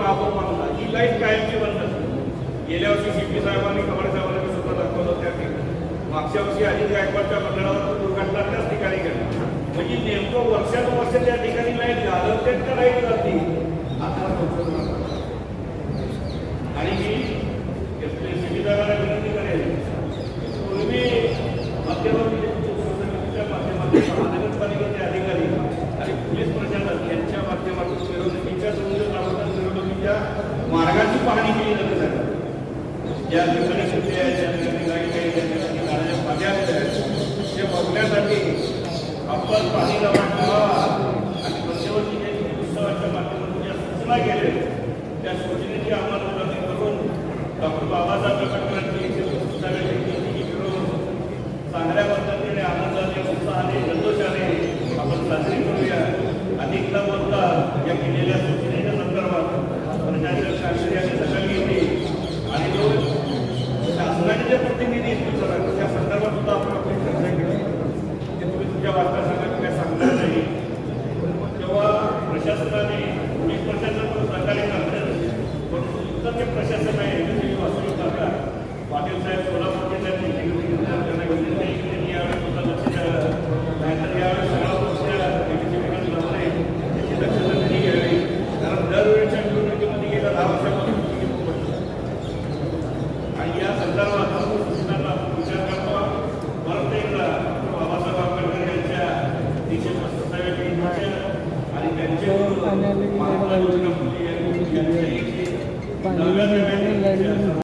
राबव मानला ही लाईट कायमची बंद असते. गेल्या वर्षी सीपी साहेबांनी कमाड साहेबांना मी सुद्धा दाखवलं त्या ठिकाणी. मागच्या वर्षी अजित गायकवाडच्या मंडळावर दुर्घटना त्याच ठिकाणी घडली. म्हणजे नेमकं वर्षानुवर्ष त्या ठिकाणी लाईट घालवते का लाईट जाते आणि मी सीपी साहेबांना विनंती करेल पूर्वी मध्यवर्ती माध्यमातून महानगरपालिकेचे अधिकारी आणि पोलीस प्रशासन यांच्या माध्यमातून मिरवणुकीच्या मिरवणुकीच्या मार्गाची पाहणी केली जाते सर. ज्या ठिकाणी सुट्टी आहे ज्या ठिकाणी लाईट आहे ज्या ठिकाणी गाड्या पाण्या ते बघण्यासाठी आपण पाणी लावा आणि मध्यवर्ती उत्सवाच्या माध्यमातून ज्या सूचना केल्या